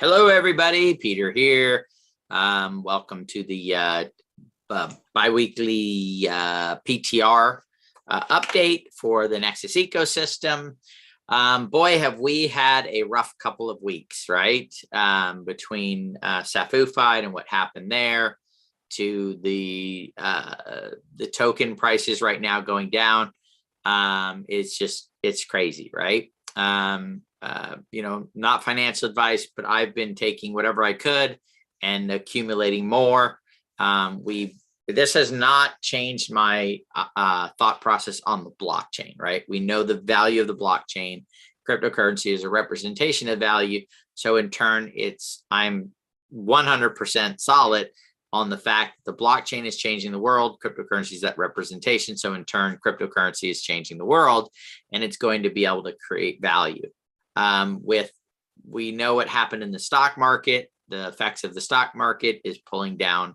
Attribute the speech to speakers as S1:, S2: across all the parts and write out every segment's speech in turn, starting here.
S1: Hello, everybody. Peter here. Welcome to the biweekly PTR update for the Nexus ecosystem. Boy, have we had a rough couple of weeks, right? Between Safufied and what happened there, to the token prices right now going down. It's crazy, right? Not financial advice, but I've been taking whatever I could and accumulating more. This has not changed my thought process on the blockchain, right? We know the value of the blockchain. Cryptocurrency is a representation of value. So in turn, I'm 100% solid on the fact that the blockchain is changing the world. Cryptocurrency is that representation. So in turn, cryptocurrency is changing the world, and it's going to be able to create value. We know what happened in the stock market. The effects of the stock market is pulling down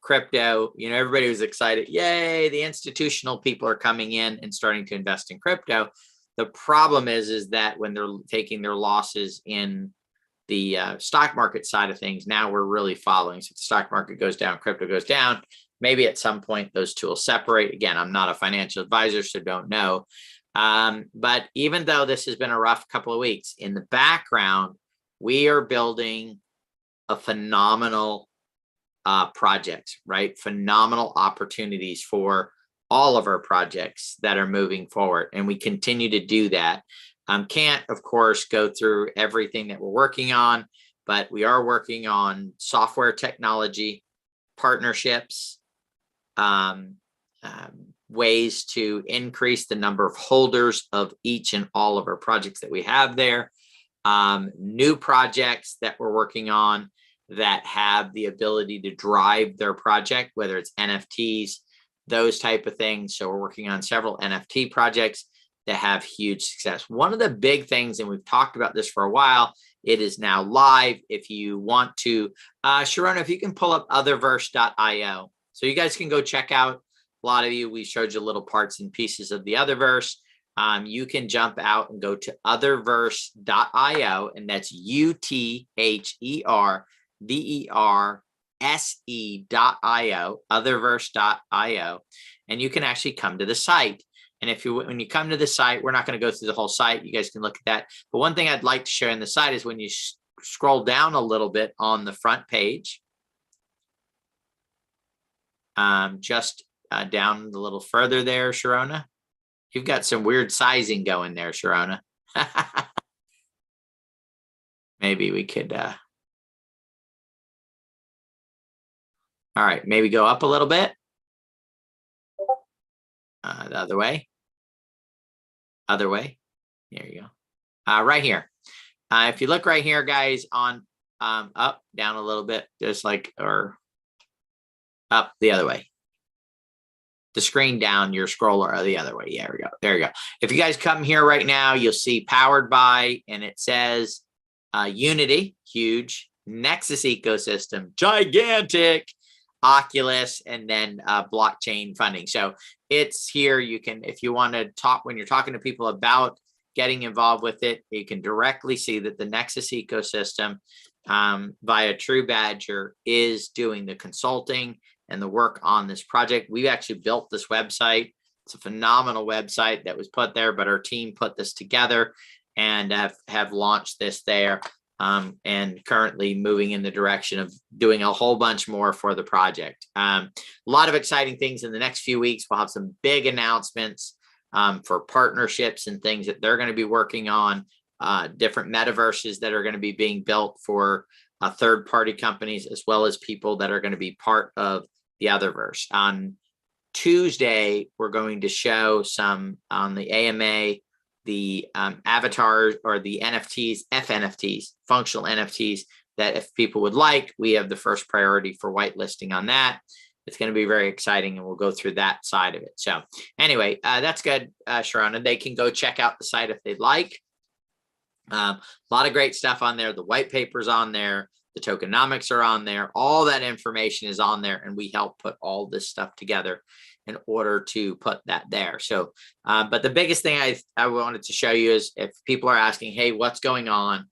S1: crypto. Everybody was excited. Yay, the institutional people are coming in and starting to invest in crypto. The problem is that when they're taking their losses in the stock market side of things, now we're really following. So if the stock market goes down, crypto goes down. Maybe at some point those two will separate. Again, I'm not a financial advisor, so don't know. But even though this has been a rough couple of weeks, in the background, we are building a phenomenal projects, right? Phenomenal opportunities for all of our projects that are moving forward. And we continue to do that. Can't, of course, go through everything that we're working on, but we are working on software technology, partnerships, ways to increase the number of holders of each and all of our projects that we have there, new projects that we're working on that have the ability to drive their project, whether it's NFTs, those type of things. So we're working on several NFT projects that have huge success. One of the big things, and we've talked about this for a while, it is now live. If you want to, Sharona, if you can pull up Otherverse.io. So you guys can go check out. A lot of you, we showed you little parts and pieces of the Otherverse. You can jump out and go to Otherverse.io, and that's UTHERVERSE.io, Otherverse.io, and you can actually come to the site. And when you come to the site, we're not going to go through the whole site. You guys can look at that. But one thing I'd like to share in the site is when you scroll down a little bit on the front page, just down a little further there, Sharona. You've got some weird sizing going there, Sharona. Maybe we could, all right, maybe go up a little bit. The other way. There you go. Right here. If you look right here, guys, on up, down a little bit, just like, or up the other way. The screen down, your scroller the other way. Yeah, there you go. If you guys come here right now, you'll see powered by, and it says Unity, huge, Nexus ecosystem, gigantic, Oculus, and then blockchain funding. So it's here. You can, if you want to talk, when you're talking to people about getting involved with it, you can directly see that the Nexus ecosystem via TruBadger is doing the consulting and the work on this project. We've actually built this website. It's a phenomenal website that was put there, but our team put this together and have launched this there. And currently moving in the direction of doing a whole bunch more for the project. A lot of exciting things in the next few weeks. We'll have some big announcements for partnerships and things that they're going to be working on, different metaverses that are going to be being built for third-party companies, as well as people that are going to be part of the Otherverse. On Tuesday, we're going to show some on the AMA, the avatars or the NFTs, FNFTs, functional NFTs, that if people would like, we have the first priority for whitelisting on that. It's going to be very exciting, and we'll go through that side of it. So anyway, that's good, Sharona. They can go check out the site if they'd like. A lot of great stuff on there. The white paper's on there. The tokenomics are on there. All that information is on there, and we help put all this stuff together in order to put that there. So, but the biggest thing I wanted to show you is if people are asking, hey, what's going on?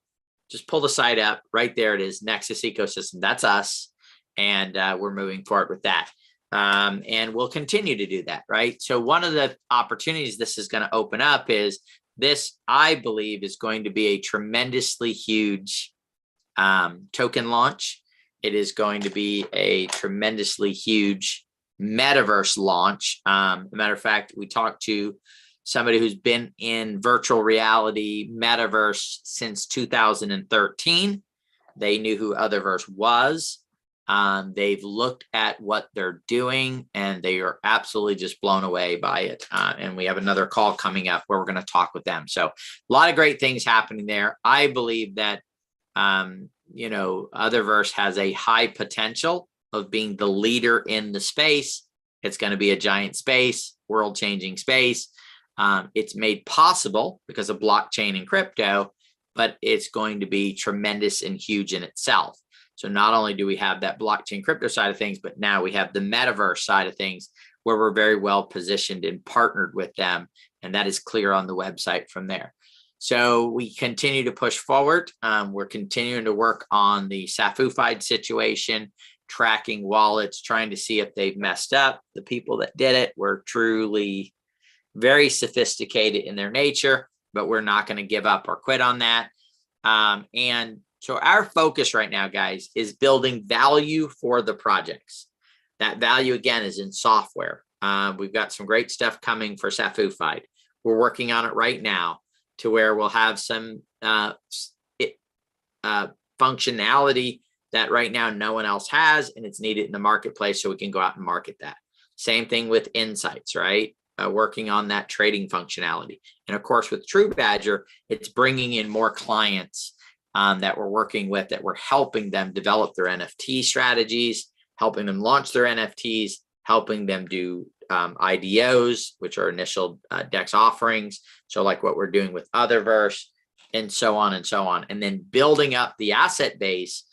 S1: just pull the site up. Right there it is, Nexus ecosystem. That's us. And we're moving forward with that. And we'll continue to do that, right? So one of the opportunities this is going to open up is this, I believe, is going to be a tremendously huge token launch. It is going to be a tremendously huge metaverse launch. Matter of fact, we talked to somebody who's been in virtual reality metaverse since 2013. They knew who Otherverse was. They've looked at what they're doing and they are absolutely just blown away by it. And we have another call coming up where we're going to talk with them. So a lot of great things happening there. I believe that, you know, Otherverse has a high potential of being the leader in the space. It's going to be a giant space, world-changing space. It's made possible because of blockchain and crypto, but it's going to be tremendous and huge in itself. So not only do we have that blockchain crypto side of things, but now we have the metaverse side of things where we're very well positioned and partnered with them. And that is clear on the website from there. So we continue to push forward. We're continuing to work on the Safufied situation, tracking wallets, trying to see if they've messed up. The people that did it were truly very sophisticated in their nature, but we're not going to give up or quit on that. And so our focus right now, guys, is building value for the projects. That value, again, is in software. We've got some great stuff coming for Safufied. We're working on it right now to where we'll have some functionality that right now no one else has, and it's needed in the marketplace so we can go out and market that. Same thing with Insights, right? Working on that trading functionality. And of course, with TruBadger, it's bringing in more clients that we're working with, that we're helping them develop their NFT strategies, helping them launch their NFTs, helping them do IDOs, which are initial DEX offerings. So like what we're doing with Otherverse and so on and so on. And then building up the asset base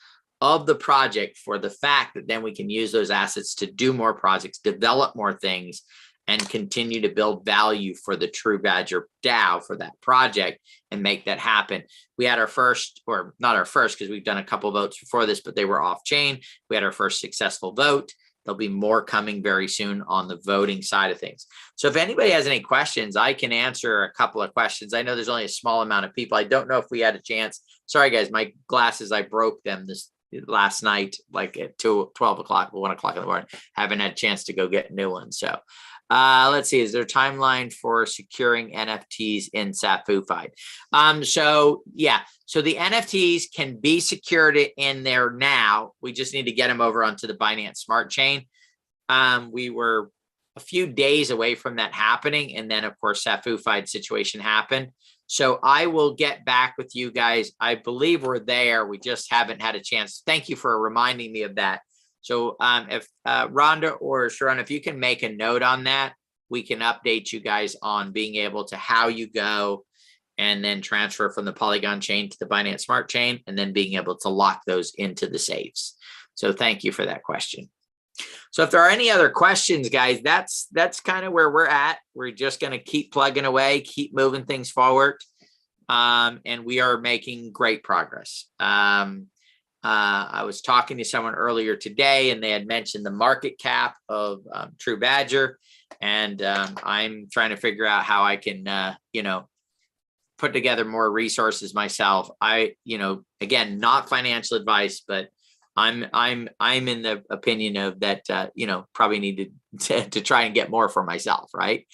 S1: of the project for the fact that then we can use those assets to do more projects, develop more things, and continue to build value for the TruBadger DAO for that project and make that happen. We had our first, or not our first, because we've done a couple of votes before this, but they were off chain. We had our first successful vote. There'll be more coming very soon on the voting side of things. So if anybody has any questions, I can answer a couple of questions. I know there's only a small amount of people. I don't know if we had a chance. Sorry, guys, my glasses, I broke them this last night, like at 12 o'clock, 1 o'clock in the morning. Haven't had a chance to go get new ones. So let's see, is there a timeline for securing NFTs in Safufied? So yeah, so the NFTs can be secured in there now. We just need to get them over onto the Binance Smart Chain. We were a few days away from that happening. And then of course, Safufied situation happened. So I will get back with you guys. I believe we're there. We just haven't had a chance. Thank you for reminding me of that. So if Rhonda or Sharon, if you can make a note on that, we can update you guys on being able to how you go and then transfer from the Polygon chain to the Binance Smart Chain and then being able to lock those into the safes. So thank you for that question. So if there are any other questions, guys, that's kind of where we're at. We're just going to keep plugging away, keep moving things forward. And we are making great progress. I was talking to someone earlier today and they had mentioned the market cap of TruBadger. And I'm trying to figure out how I can, you know, put together more resources myself. Again, not financial advice, but I'm in the opinion of that, you know, probably need to try and get more for myself. Right.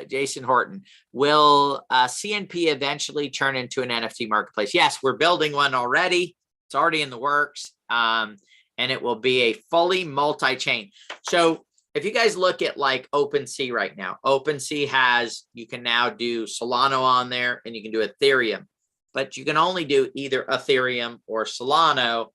S1: Jason Horton, will CNP eventually turn into an NFT marketplace? Yes, we're building one already. It's already in the works. And it will be a fully multi-chain. So if you guys look at like OpenSea right now, OpenSea has, you can now do Solana on there and you can do Ethereum, but you can only do either Ethereum or Solana.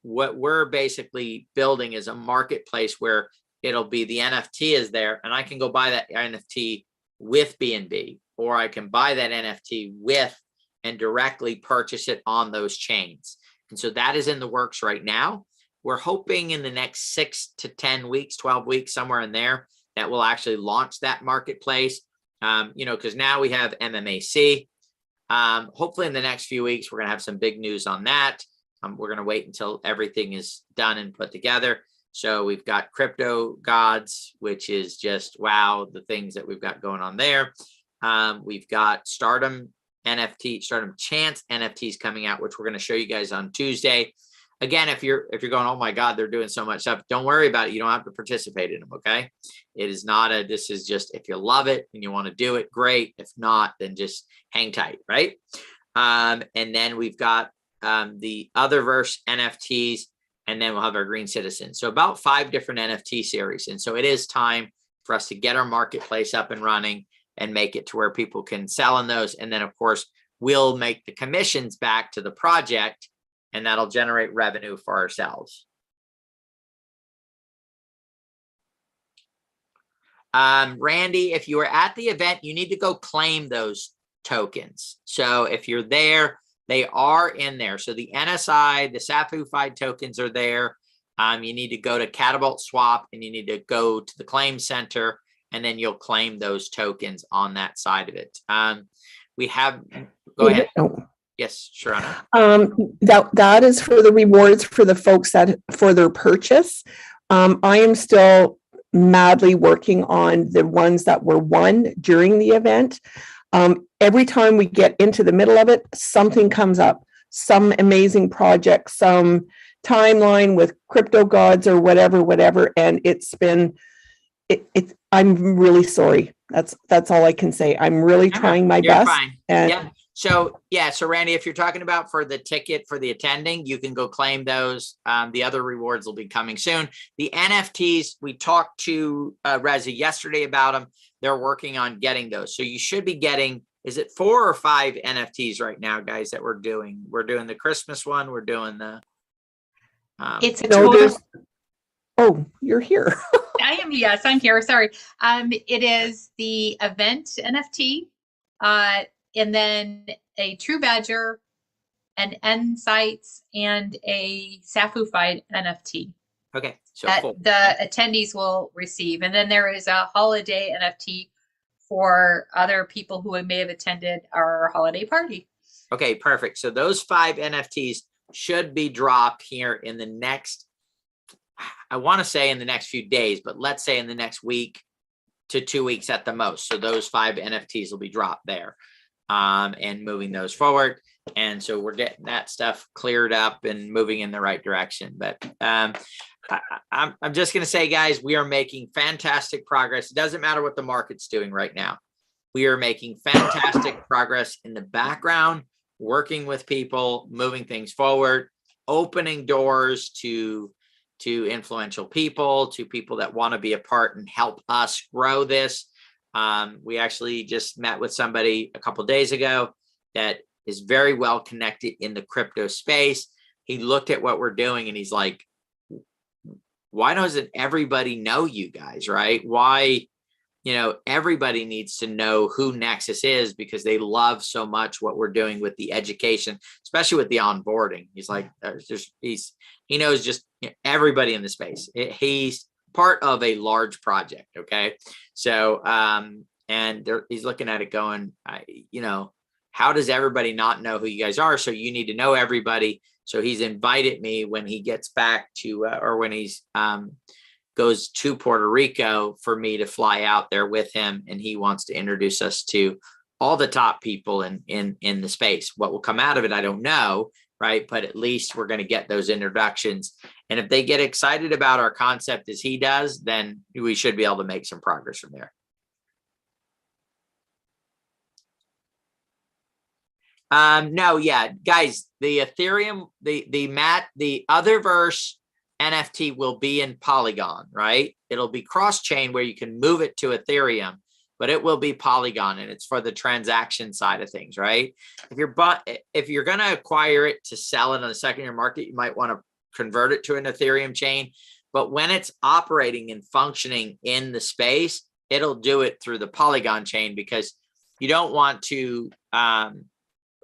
S1: What we're basically building is a marketplace where it'll be the NFT is there and I can go buy that NFT with BNB, or I can buy that NFT with and directly purchase it on those chains. And so that is in the works right now. We're hoping in the next 6 to 10 weeks, 12 weeks, somewhere in there, that we'll actually launch that marketplace. you know, because now we have MMAC. Hopefully in the next few weeks, we're going to have some big news on that. We're going to wait until everything is done and put together. So we've got Crypto Gods, which is just, wow, the things that we've got going on there. We've got Stardom Chance NFTs coming out, which we're going to show you guys on Tuesday. Again, if you're going, oh my God, they're doing so much stuff, don't worry about it. You don't have to participate in them. Okay. It is not this is just, if you love it and you want to do it, great. If not, then just hang tight. Right. And then we've got the Otherverse NFTs, and then we'll have our Green Citizen. So about 5 different NFT series. And so it is time for us to get our marketplace up and running and make it to where people can sell in those. And then of course, we'll make the commissions back to the project, and that'll generate revenue for ourselves. Randy, if you were at the event, you need to go claim those tokens. So if you're there, they are in there. So the NSI, the SAFU-fied tokens are there. You need to go to Catapult Swap, and you need to go to the claim center, and then you'll claim those tokens on that side of it. We have, go ahead. Yes, sure.
S2: That is for the rewards for the folks that for their purchase. I am still madly working on the ones that were won during the event. Every time we get into the middle of it, something comes up, some amazing project, some timeline with Crypto Gods or whatever. And it's been, I'm really sorry. That's all I can say. I'm really trying my best.
S1: Fine. And yeah. So Randy, if you're talking about for the ticket for the attending, you can go claim those. The other rewards will be coming soon. The NFTs, we talked to Reza yesterday about them. They're working on getting those. So you should be getting, is it 4 or 5 NFTs right now, guys, that we're doing? We're doing the Christmas one. We're doing the...
S3: it's a total...
S2: Oh, you're here.
S3: I am, yes, I'm here. Sorry. It is the event NFT, and then a TruBadger, an N-Sites, and a SAFU-fied NFT.
S1: Okay. So
S3: the attendees will receive. And then there is a holiday NFT for other people who may have attended our holiday party.
S1: Okay, perfect. So those 5 NFTs should be dropped here in the next, I want to say in the next few days, but let's say in the next week to 2 weeks at the most. So those 5 NFTs will be dropped there, and moving those forward. And so we're getting that stuff cleared up and moving in the right direction. But I'm just going to say, guys, we are making fantastic progress. It doesn't matter what the market's doing right now. We are making fantastic progress in the background, working with people, moving things forward, opening doors to influential people, to people that want to be a part and help us grow this. We actually just met with somebody a couple of days ago that is very well connected in the crypto space. He looked at what we're doing and he's like, why doesn't everybody know you guys, right? Why, everybody needs to know who Nexus is, because they love so much what we're doing with the education, especially with the onboarding. He's like, he knows just everybody in the space. He's part of a large project. Okay. So, he's looking at it going, how does everybody not know who you guys are? So you need to know everybody. So he's invited me when he gets back to, or when he's goes to Puerto Rico, for me to fly out there with him, and he wants to introduce us to all the top people in the space. What will come out of it, I don't know, right? But at least we're going to get those introductions. And if they get excited about our concept as he does, then we should be able to make some progress from there. No, yeah, guys, the Ethereum, the Otherverse NFT will be in Polygon, right? It'll be cross-chain where you can move it to Ethereum, but it will be Polygon, and it's for the transaction side of things, right? If you're going to acquire it to sell it on the secondary market, you might want to convert it to an Ethereum chain. But when it's operating and functioning in the space, it'll do it through the Polygon chain, because you don't want to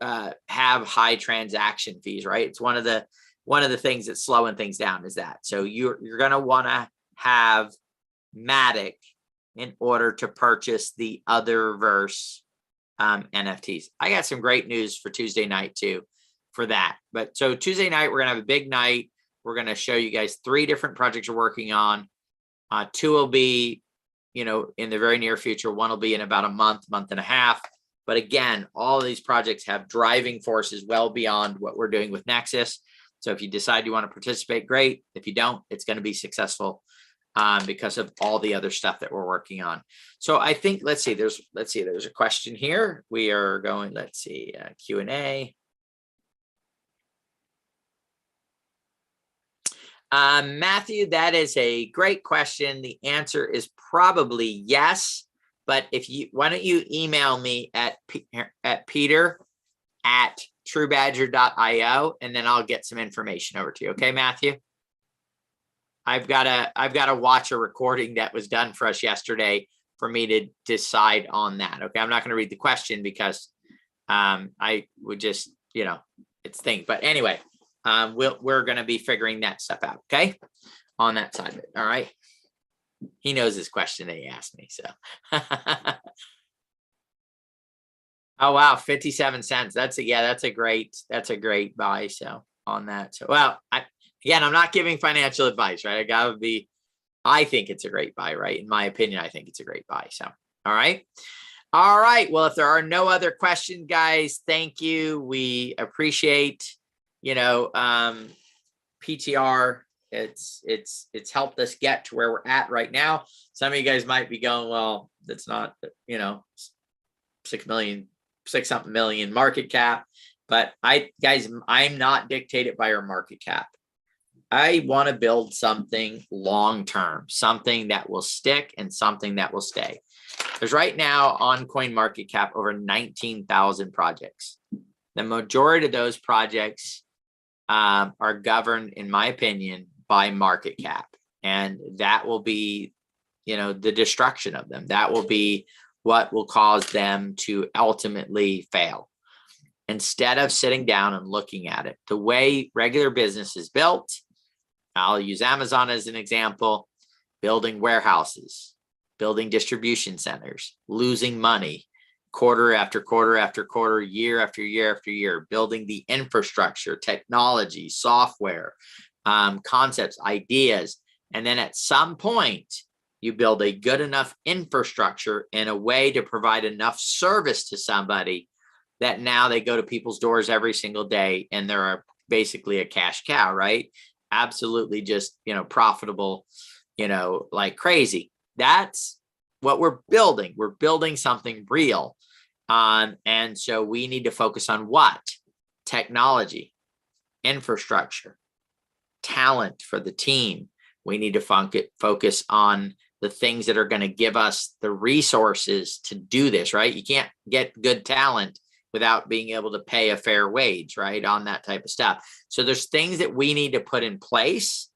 S1: have high transaction fees, right? It's one of the things that's slowing things down is that. So you're going to want to have Matic in order to purchase the Otherverse NFTs. I got some great news for Tuesday night too for that. But so Tuesday night, we're going to have a big night. We're going to show you guys 3 different projects we're working on. 2 will be, you know, in the very near future. 1 will be in about a month and a half. But again, all of these projects have driving forces well beyond what we're doing with Nexus. So if you decide you want to participate, great. If you don't, it's going to be successful because of all the other stuff that we're working on. So I think, let's see, there's a question here. We are going, let's see, Q&A. Matthew, that is a great question. The answer is probably yes. But if you, why don't you email me at peter@TruBadger.io, and then I'll get some information over to you. Okay, Matthew? I've got to watch a recording that was done for us yesterday for me to decide on that. Okay, I'm not going to read the question because I would just, you know, it's thing. But anyway, we're going to be figuring that stuff out. Okay, on that side of it. All right. He knows his question that he asked me. So, oh wow, 57 cents. That's a great buy. So on that. So well, again, I'm not giving financial advice, right? I think it's a great buy, right? In my opinion, I think it's a great buy. So, all right. Well, if there are no other questions, guys, thank you. We appreciate, you know, PTR. It's helped us get to where we're at right now. Some of you guys might be going, well, that's not, you know, 6 something million market cap. But guys, I'm not dictated by our market cap. I want to build something long-term, something that will stick and something that will stay. There's right now on CoinMarketCap over 19,000 projects. The majority of those projects are governed, in my opinion, by market cap. And that will be, you know, the destruction of them. That will be what will cause them to ultimately fail. Instead of sitting down and looking at it, the way regular business is built, I'll use Amazon as an example, building warehouses, building distribution centers, losing money, quarter after quarter after quarter, year after year after year, building the infrastructure, technology, software, concepts, ideas. And then at some point, you build a good enough infrastructure in a way to provide enough service to somebody that now they go to people's doors every single day and they're basically a cash cow, right? Absolutely just, you know, profitable, you know, like crazy. That's what we're building. We're building something real. And so we need to focus on what? Technology, infrastructure, talent for the team. We need to focus on the things that are going to give us the resources to do this, right? You can't get good talent without being able to pay a fair wage, right? On that type of stuff. So there's things that we need to put in place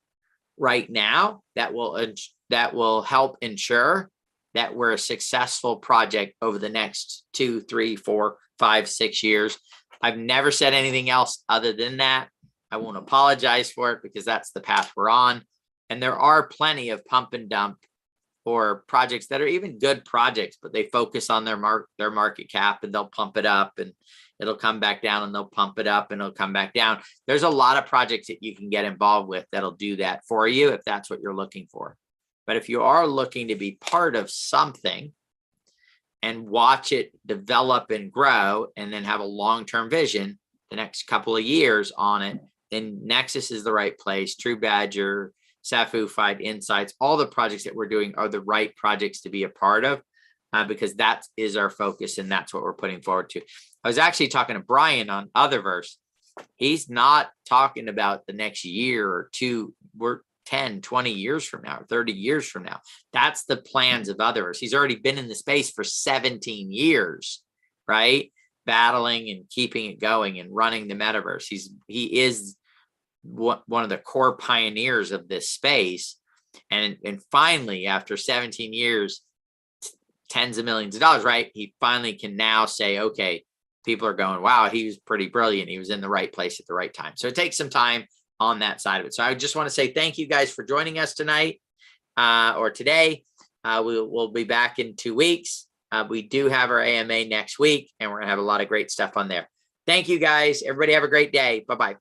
S1: right now that will help ensure that we're a successful project over the next 2, 3, 4, 5, 6 years. I've never said anything else other than that. I won't apologize for it because that's the path we're on. And there are plenty of pump and dump or projects that are even good projects, but they focus on their market cap and they'll pump it up and it'll come back down and they'll pump it up and it'll come back down. There's a lot of projects that you can get involved with that'll do that for you if that's what you're looking for. But if you are looking to be part of something and watch it develop and grow and then have a long-term vision the next couple of years on it, then Nexus is the right place. TruBadger, Safufied, Insights, all the projects that we're doing are the right projects to be a part of because that is our focus and that's what we're putting forward to. I was actually talking to Brian on Otherverse. He's not talking about the next year or two. We're 10, 20 years from now, 30 years from now. That's the plans of Otherverse. He's already been in the space for 17 years, right? Battling and keeping it going and running the metaverse. He is one of the core pioneers of this space. And finally, after 17 years, tens of millions of dollars, right? He finally can now say, okay, people are going, wow, he was pretty brilliant. He was in the right place at the right time. So it takes some time on that side of it. So I just want to say thank you guys for joining us tonight or today. We'll be back in 2 weeks. We do have our AMA next week, and we're gonna have a lot of great stuff on there. Thank you guys. Everybody have a great day. Bye-bye.